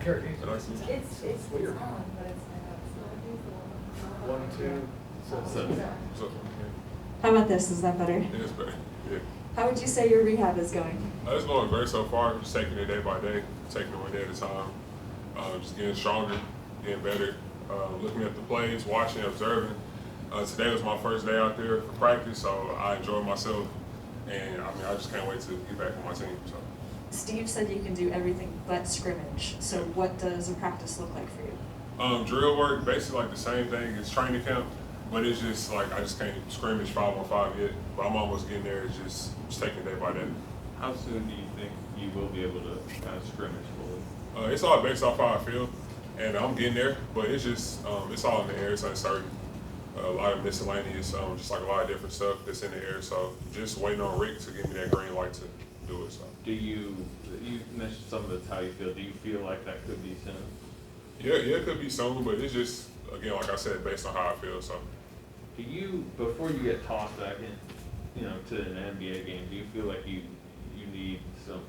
It's weird. On, but it's 1, 2. So. How about this? Is that better? It is better. Yeah. How would you say your rehab is going? It's going great so far. Just taking it day by day, taking it one day at a time. Just getting stronger, getting better. Looking at the plays, watching, observing. Today was my first day out there for practice, so I enjoyed myself. And I mean, I just can't wait to get back with my team. So. Steve said you can do everything but scrimmage. So what does a practice look like for you? Drill work, basically like the same thing as training camp, but it's just like I just can't scrimmage 5-on-5 yet. But I'm almost getting there. It's just taking it day by day. How soon do you think you will be able to kind of scrimmage fully? It's all based off how I feel, and I'm getting there. But it's just it's all in the air. It's uncertain. A lot of miscellaneous, just like a lot of different stuff that's in the air. So just waiting on Rick to give me that green light to do it. So. Do you mentioned some of it's how you feel. Do you feel like that could be soon? Yeah, it could be soon, but it's just again, like I said, based on how I feel. So. Do you, before you get tossed back in, to an NBA game, do you feel like you need some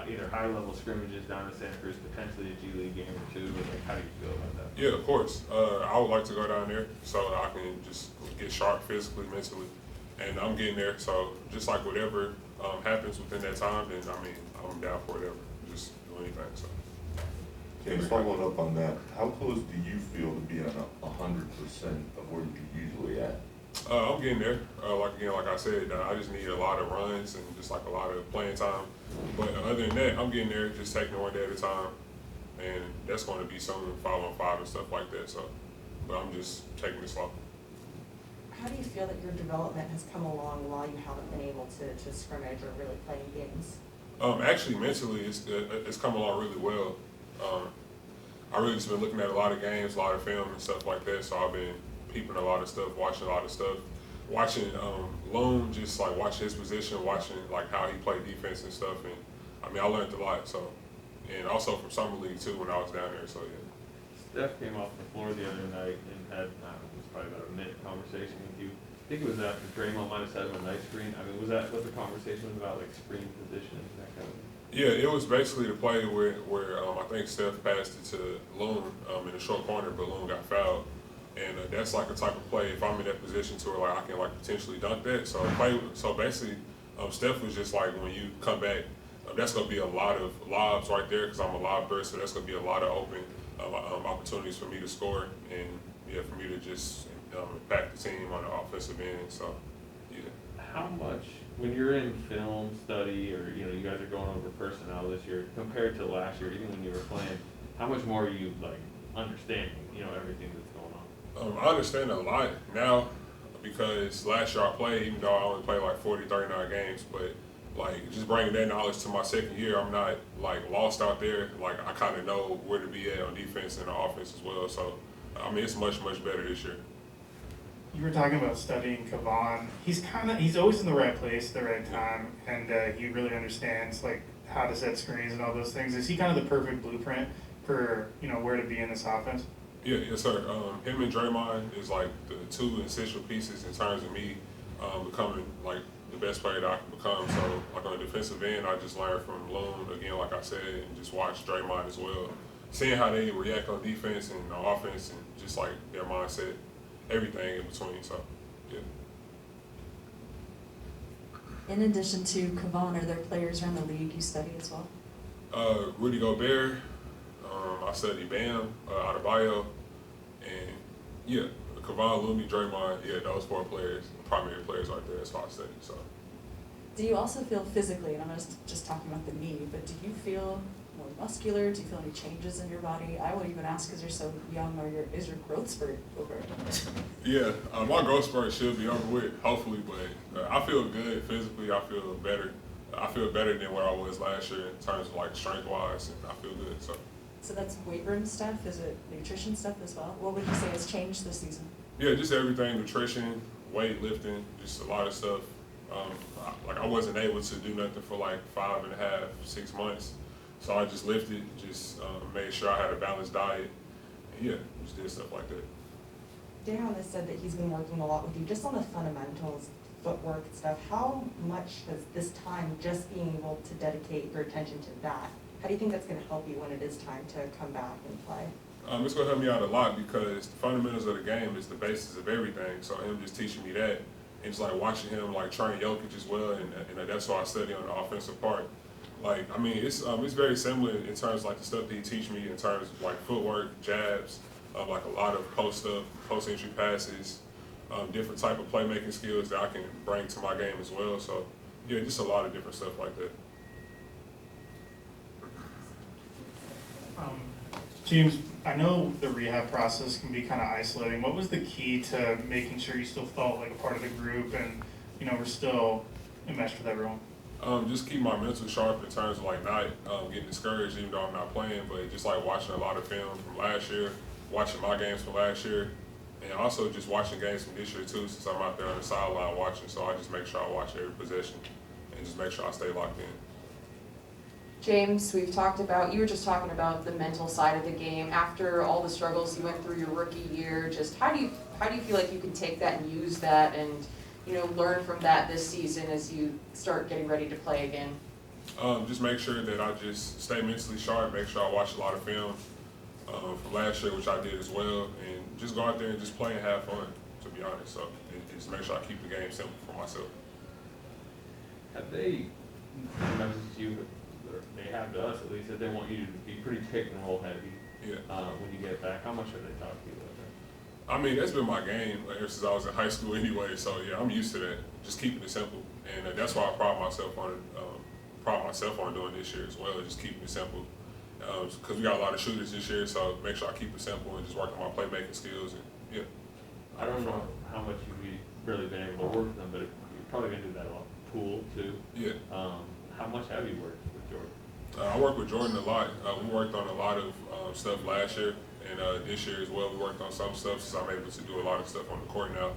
either high level scrimmages down to Santa Cruz, potentially a G League game or two? Or like, how do you feel about that? Yeah, of course. I would like to go down there so that I can just get sharp physically, mentally, and I'm getting there. So just like whatever happens within that time, then I mean I'm down for whatever. Just do anything. So. James, following up on that, how close do you feel to being 100% of where you're usually at? I'm getting there. Like I said, I just need a lot of runs and just like a lot of playing time. But other than that, I'm getting there, just taking it one day at a time, and that's going to be soon, 5-on-5 and stuff like that. So, but I'm just taking it slow. How do you feel that your development has come along while you haven't been able to scrimmage or really play in games? Actually, mentally, it's come along really well. I really just been looking at a lot of games, a lot of film and stuff like that. So I've been peeping a lot of stuff, watching a lot of stuff, watching Loon, just like watching his position, watching like how he played defense and stuff. And I mean, I learned a lot. So, and also from summer league too when I was down there. So yeah. Steph came off the floor the other night and had, it was probably about a minute conversation with you. I think it was after Draymond might have said him a nice screen. I mean, was that what the conversation was about, like screen position and that kind of thing? Yeah, it was basically the play where I think Steph passed it to Loon in the short corner, but Loon got fouled. And that's like a type of play, if I'm in that position to where like I can like potentially dunk that. So basically, Steph was just like, when you come back, that's going to be a lot of lobs right there because I'm a lob burst, so that's going to be a lot of open opportunities for me to score and yeah, for me to just impact the team on the offensive end. So yeah. How much, when you're in film study or you guys are going over personnel this year compared to last year, even when you were playing, how much more are you like understanding everything that's going on? I understand a lot now because last year I played, even though I only played like 39 games, but like just bringing that knowledge to my second year, I'm not like lost out there. Like I kind of know where to be at on defense and the offense as well. So I mean, it's much better this year. You were talking about studying Kavan. He's always in the right place at the right time, and he really understands like how to set screens and all those things. Is he kind of the perfect blueprint for where to be in this offense? Yeah, yes, sir. Him and Draymond is like the two essential pieces in terms of me becoming like the best player that I can become. So like on the defensive end, I just learned from Loon again, like I said, and just watch Draymond as well, seeing how they react on defense and on offense, and just like their mindset. Everything in between, so yeah. In addition to Kavan, are there players around the league you study as well? Rudy Gobert, I study Bam, Adebayo, and yeah, Kavan, Looney, Draymond, yeah, those 4 players, primary players right there, that's what I study, so. Do you also feel physically, and I'm just talking about the knee, but do you feel more muscular? Do you feel any changes in your body? I would even ask because you're so young, is your growth spurt over? Yeah, my growth spurt should be over with, hopefully, but I feel good physically. I feel better. I feel better than where I was last year in terms of like strength-wise, and I feel good. So that's weight room stuff? Is it nutrition stuff as well? What would you say has changed this season? Yeah, just everything, nutrition, weight lifting, just a lot of stuff. I wasn't able to do nothing for like 5.5, 6 months. So I just lifted, just made sure I had a balanced diet, and yeah, just did stuff like that. Daniel has said that he's been working a lot with you just on the fundamentals, footwork and stuff. How much has this time just being able to dedicate your attention to that How do you think that's gonna help you when it is time to come back and play? It's gonna help me out a lot because the fundamentals of the game is the basis of everything. So him just teaching me that, and just like watching him like train Jokic as well, and that's why I study on the offensive part. Like, I mean, it's very similar in terms of like the stuff that he teach me in terms of like footwork, jabs, like a lot of post stuff, post entry passes, different type of playmaking skills that I can bring to my game as well. So yeah, just a lot of different stuff like that. James, I know the rehab process can be kind of isolating. What was the key to making sure you still felt like a part of the group and, you know, we're still enmeshed with everyone? Just keep my mental sharp in terms of like not getting discouraged even though I'm not playing, but just like watching a lot of film from last year, watching my games from last year, and also just watching games from this year too, since I'm out there on the sideline watching. So I just make sure I watch every possession and just make sure I stay locked in. James, you were just talking about the mental side of the game. After all the struggles you went through your rookie year, just how do you feel like you can take that and use that and, you know, learn from that this season as you start getting ready to play again? Just make sure that I just stay mentally sharp, make sure I watch a lot of film from last year, which I did as well, and just go out there and just play and have fun, to be honest. So just make sure I keep the game simple for myself. Have they messaged you, or they have to us at least, that they want you to be pretty pick and roll heavy Yeah. when you get back? How much have they talked to you about that? I mean, that's been my game ever since I was in high school anyway. So yeah, I'm used to that. Just keeping it simple, and that's why I pride myself on doing this year as well. Just keeping it simple, because we got a lot of shooters this year. So make sure I keep it simple and just work on my playmaking skills. And yeah. I don't know how much you've really been able to work with them, but you're probably gonna do that a lot. Pool too. Yeah. How much have you worked with Jordan? I work with Jordan a lot. We worked on a lot of stuff last year, and this year as well. We worked on some stuff since I'm able to do a lot of stuff on the court now.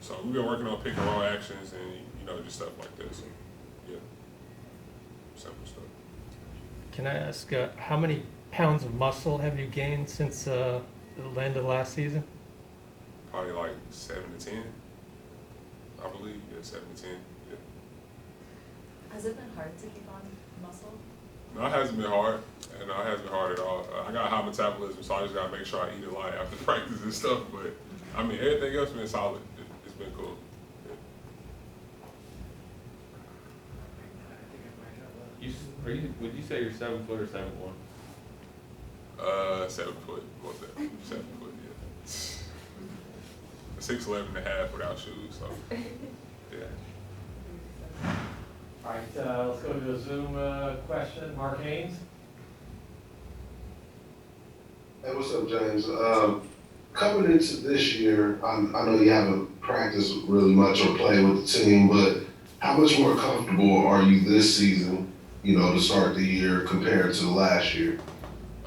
So we've been working on pick and roll actions and, you know, just stuff like this. So, yeah, simple stuff. Can I ask, how many pounds of muscle have you gained since the end of last season? Probably like 7 to 10, I believe. Yeah, 7 to 10. Yeah. Has it been hard to keep on muscle? No, it hasn't been hard, and it hasn't been hard at all. I got high metabolism, so I just gotta make sure I eat a lot after practice and stuff. But I mean, everything else has been solid. It's been cool. Yeah. Would you say you're 7 foot or 7'1"? 7 foot. What's that? 7 foot. Yeah. 6'11" and a half without shoes. So yeah. All right, let's go to a Zoom question. Mark Haynes. Hey, what's up, James? Coming into this year, I know you haven't practiced really much or played with the team, but how much more comfortable are you this season, you know, to start the year compared to last year?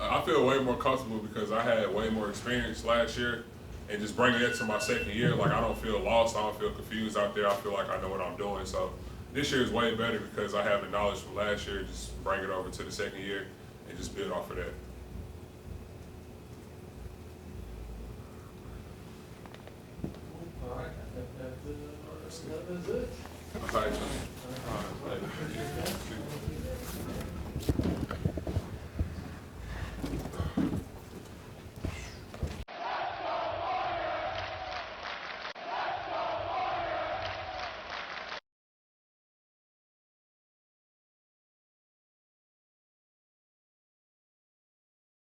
I feel way more comfortable because I had way more experience last year, and just bringing it to my second year, like I don't feel lost, I don't feel confused out there. I feel like I know what I'm doing. So this year is way better because I have the knowledge from last year. Just bring it over to the second year and just build off of that. All right, I think that's it. All right.